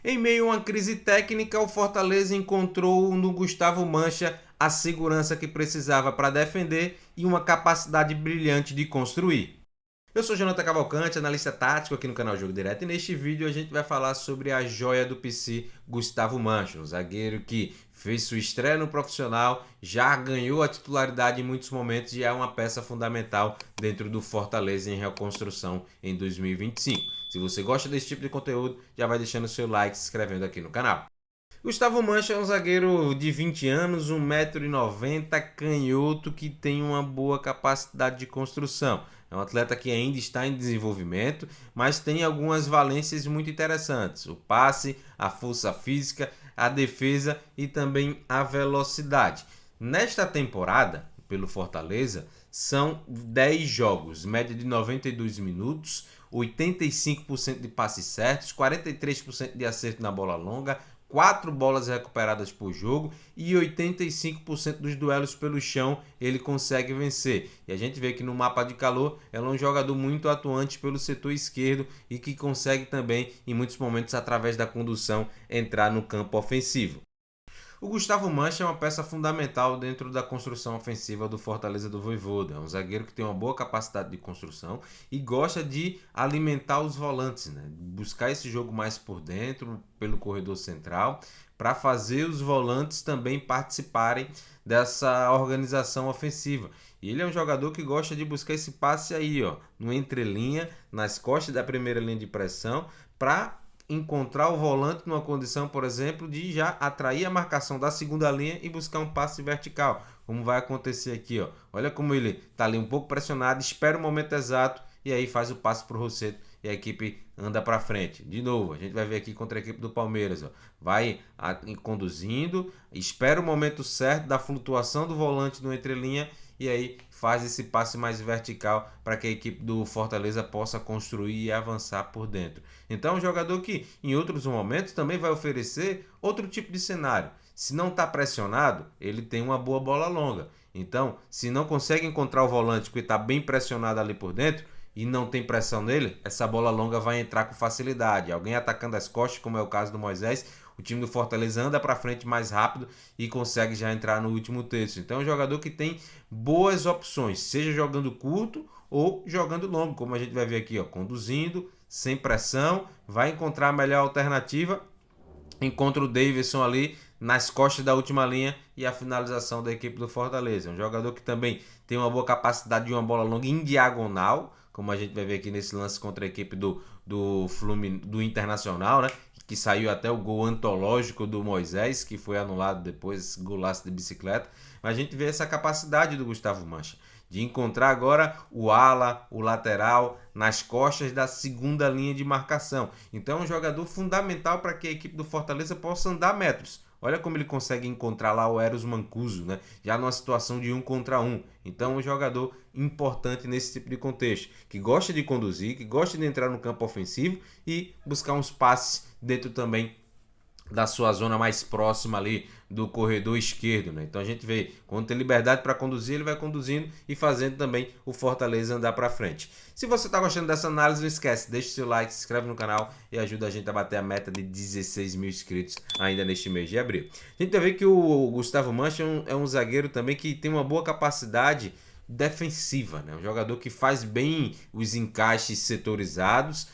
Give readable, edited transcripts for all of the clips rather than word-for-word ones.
Em meio a uma crise técnica, o Fortaleza encontrou no Gustavo Mancha a segurança que precisava para defender e uma capacidade brilhante de construir. Eu sou Jonathan Cavalcante, analista tático aqui no canal Jogo Direto, e neste vídeo a gente vai falar sobre a joia do PC, Gustavo Mancha, um zagueiro que fez sua estreia no profissional, já ganhou a titularidade em muitos momentos e é uma peça fundamental dentro do Fortaleza em reconstrução em 2025. Se você gosta desse tipo de conteúdo, já vai deixando seu like e se inscrevendo aqui no canal. Gustavo Mancha é um zagueiro de 20 anos, 1,90 m, canhoto, que tem uma boa capacidade de construção. É um atleta que ainda está em desenvolvimento, mas tem algumas valências muito interessantes. O passe, a força física, a defesa e também a velocidade. Nesta temporada, pelo Fortaleza, são 10 jogos, média de 92 minutos, 85% de passes certos, 43% de acerto na bola longa, 4 bolas recuperadas por jogo e 85% dos duelos pelo chão ele consegue vencer. E a gente vê que no mapa de calor ela é um jogador muito atuante pelo setor esquerdo e que consegue também, em muitos momentos, através da condução, entrar no campo ofensivo. O Gustavo Mancha é uma peça fundamental dentro da construção ofensiva do Fortaleza do Vojvoda. É um zagueiro que tem uma boa capacidade de construção e gosta de alimentar os volantes, né? Buscar esse jogo mais por dentro, pelo corredor central, para fazer os volantes também participarem dessa organização ofensiva. E ele é um jogador que gosta de buscar esse passe aí, ó, no entrelinha, nas costas da primeira linha de pressão, para encontrar o volante numa condição, por exemplo, de já atrair a marcação da segunda linha e buscar um passe vertical, como vai acontecer aqui, ó. Olha como ele está ali um pouco pressionado, espera o momento exato e aí faz o passe para o Rossetto e a equipe anda para frente. De novo, a gente vai ver aqui contra a equipe do Palmeiras, ó. Vai conduzindo, espera o momento certo da flutuação do volante no entrelinha e aí faz esse passe mais vertical para que a equipe do Fortaleza possa construir e avançar por dentro. Então é um jogador que em outros momentos também vai oferecer outro tipo de cenário. Se não está pressionado, ele tem uma boa bola longa. Então, se não consegue encontrar o volante porque está bem pressionado ali por dentro e não tem pressão nele, essa bola longa vai entrar com facilidade. Alguém atacando as costas, como é o caso do Moisés, o time do Fortaleza anda para frente mais rápido e consegue já entrar no último terço. Então é um jogador que tem boas opções, seja jogando curto ou jogando longo, como a gente vai ver aqui, ó, conduzindo, sem pressão, vai encontrar a melhor alternativa, encontra o Davidson ali nas costas da última linha e a finalização da equipe do Fortaleza. É um jogador que também tem uma boa capacidade de uma bola longa em diagonal, como a gente vai ver aqui nesse lance contra a equipe do Internacional, né? Que saiu até o gol antológico do Moisés, que foi anulado depois, golaço de bicicleta. Mas a gente vê essa capacidade do Gustavo Mancha de encontrar agora o ala, o lateral, nas costas da segunda linha de marcação. Então é um jogador fundamental para que a equipe do Fortaleza possa andar metros. Olha como ele consegue encontrar lá o Eros Mancuso, né? Já numa situação de 1 contra 1. Então é um jogador importante nesse tipo de contexto, que gosta de conduzir, que gosta de entrar no campo ofensivo e buscar uns passes dentro também da sua zona mais próxima ali do corredor esquerdo, né? Então a gente vê, quando tem liberdade para conduzir, ele vai conduzindo e fazendo também o Fortaleza andar para frente. Se você está gostando dessa análise, não esquece, deixa o seu like, se inscreve no canal e ajuda a gente a bater a meta de 16 mil inscritos ainda neste mês de abril. A gente vai ver que o Gustavo Mancha é um zagueiro também que tem uma boa capacidade defensiva, né? Um jogador que faz bem os encaixes setorizados,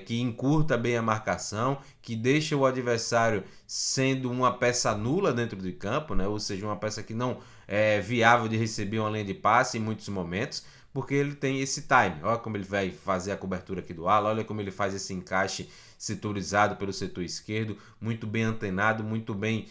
que encurta bem a marcação, que deixa o adversário sendo uma peça nula dentro de campo, né? Ou seja, uma peça que não é viável de receber uma linha de passe em muitos momentos, porque ele tem esse time. Olha como ele vai fazer a cobertura aqui do ala, olha como ele faz esse encaixe setorizado pelo setor esquerdo, muito bem antenado, muito bem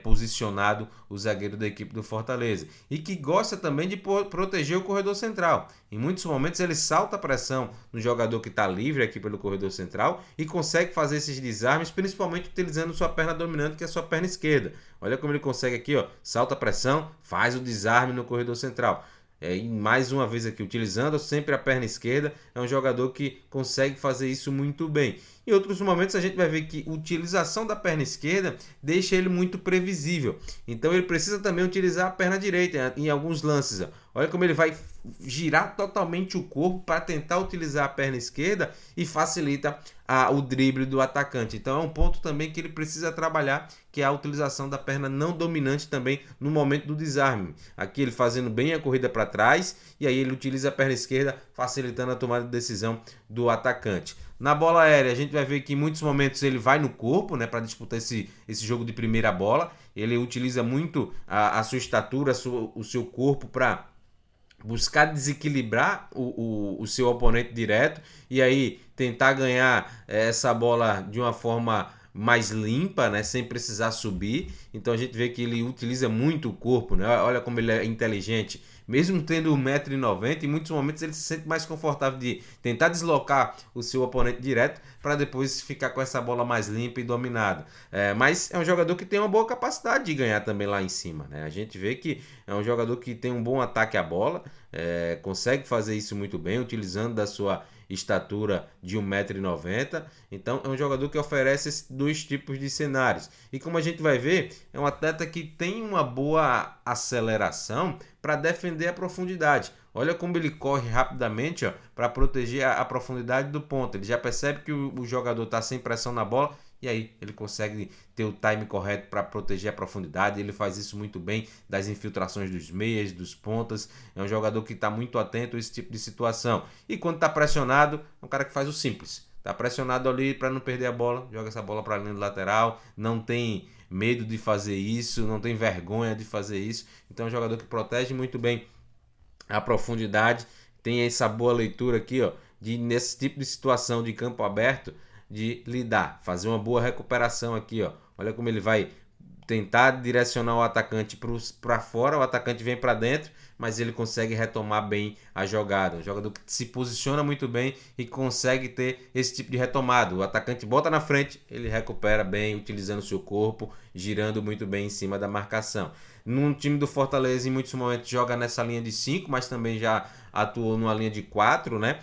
posicionado o zagueiro da equipe do Fortaleza. E que gosta também de proteger o corredor central. Em muitos momentos ele salta a pressão no jogador que está livre aqui pelo corredor central e consegue fazer esses desarmes, principalmente utilizando sua perna dominante, que é a sua perna esquerda. Olha como ele consegue aqui, ó, salta a pressão, faz o desarme no corredor central. E mais uma vez aqui, utilizando sempre a perna esquerda, é um jogador que consegue fazer isso muito bem. Em outros momentos a gente vai ver que a utilização da perna esquerda deixa ele muito previsível. Então ele precisa também utilizar a perna direita em alguns lances. Olha como ele vai girar totalmente o corpo para tentar utilizar a perna esquerda e facilita o drible do atacante. Então é um ponto também que ele precisa trabalhar, que é a utilização da perna não dominante também no momento do desarme. Aqui ele fazendo bem a corrida para trás e aí ele utiliza a perna esquerda, facilitando a tomada de decisão do atacante. Na bola aérea a gente vai ver que em muitos momentos ele vai no corpo, né, para disputar esse jogo de primeira bola. Ele utiliza muito a sua estatura, o seu corpo para buscar desequilibrar o seu oponente direto e aí tentar ganhar essa bola de uma forma mais limpa, né, sem precisar subir. Então a gente vê que ele utiliza muito o corpo, né? Olha como ele é inteligente. Mesmo tendo 1,90 m, em muitos momentos ele se sente mais confortável de tentar deslocar o seu oponente direto para depois ficar com essa bola mais limpa e dominada. Mas é um jogador que tem uma boa capacidade de ganhar também lá em cima, né? A gente vê que é um jogador que tem um bom ataque à bola, consegue fazer isso muito bem, utilizando da sua estatura de 1,90 m. Então é um jogador que oferece esses dois tipos de cenários. E como a gente vai ver, é um atleta que tem uma boa aceleração para defender a profundidade. Olha como ele corre rapidamente para proteger a profundidade do ponto. Ele já percebe que o jogador está sem pressão na bola e aí ele consegue ter o time correto para proteger a profundidade. Ele faz isso muito bem das infiltrações dos meias, dos pontas. É um jogador que está muito atento a esse tipo de situação. E quando está pressionado, é um cara que faz o simples. Está pressionado ali para não perder a bola, joga essa bola para a linha do lateral, não tem medo de fazer isso, não tem vergonha de fazer isso. Então é um jogador que protege muito bem a profundidade, tem essa boa leitura aqui, nesse tipo de situação de campo aberto, de lidar, fazer uma boa recuperação aqui, olha como ele vai tentar direcionar o atacante para fora, o atacante vem para dentro, mas ele consegue retomar bem a jogada. Um jogador que se posiciona muito bem e consegue ter esse tipo de retomada. O atacante bota na frente, ele recupera bem, utilizando o seu corpo, girando muito bem em cima da marcação. Num time do Fortaleza, em muitos momentos, joga nessa linha de 5, mas também já atuou numa linha de 4, né?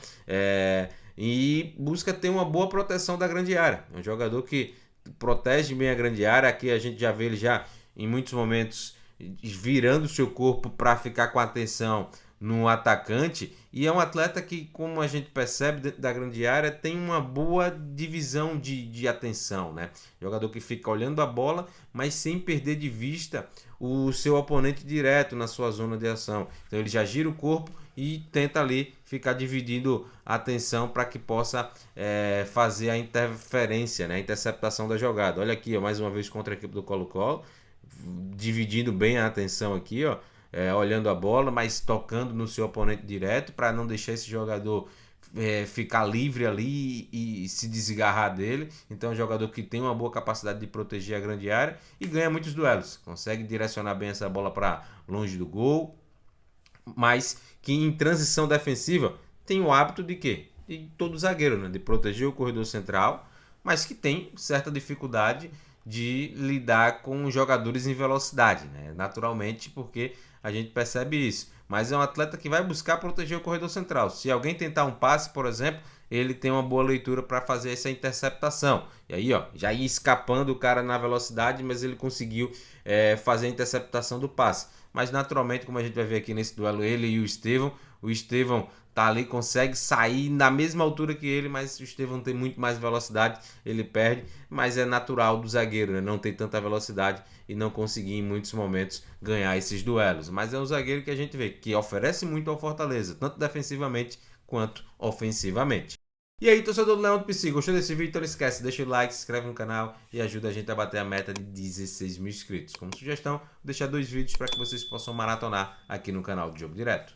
E busca ter uma boa proteção da grande área. É um jogador que protege bem a grande área. Aqui a gente já vê ele já em muitos momentos virando o seu corpo para ficar com atenção no atacante, e é um atleta que, como a gente percebe dentro da grande área, tem uma boa divisão de atenção, né? Jogador que fica olhando a bola, mas sem perder de vista o seu oponente direto na sua zona de ação. Então ele já gira o corpo e tenta ali ficar dividindo a atenção para que possa fazer a interferência, né? A interceptação da jogada. Olha aqui, mais uma vez contra a equipe do Colo-Colo, dividindo bem a atenção aqui, olhando a bola, mas tocando no seu oponente direto para não deixar esse jogador ficar livre ali e se desgarrar dele. Então é um jogador que tem uma boa capacidade de proteger a grande área e ganha muitos duelos, consegue direcionar bem essa bola para longe do gol, mas que em transição defensiva tem o hábito de quê? De todo zagueiro, né? De proteger o corredor central, mas que tem certa dificuldade de lidar com jogadores em velocidade, né? Naturalmente, porque a gente percebe isso. Mas é um atleta que vai buscar proteger o corredor central. Se alguém tentar um passe, por exemplo, ele tem uma boa leitura para fazer essa interceptação. E aí, já ia escapando o cara na velocidade, mas ele conseguiu fazer a interceptação do passe. Mas naturalmente, como a gente vai ver aqui nesse duelo, ele e o Estevão tá ali, consegue sair na mesma altura que ele, mas o Estevão tem muito mais velocidade, ele perde, mas é natural do zagueiro, né? Não ter tanta velocidade e não conseguir em muitos momentos ganhar esses duelos. Mas é um zagueiro que a gente vê que oferece muito ao Fortaleza, tanto defensivamente quanto ofensivamente. E aí, torcedor do Leão do PC, gostou desse vídeo? Então não esquece, deixa o like, se inscreve no canal e ajuda a gente a bater a meta de 16 mil inscritos. Como sugestão, vou deixar 2 vídeos para que vocês possam maratonar aqui no canal do Jogo Direto.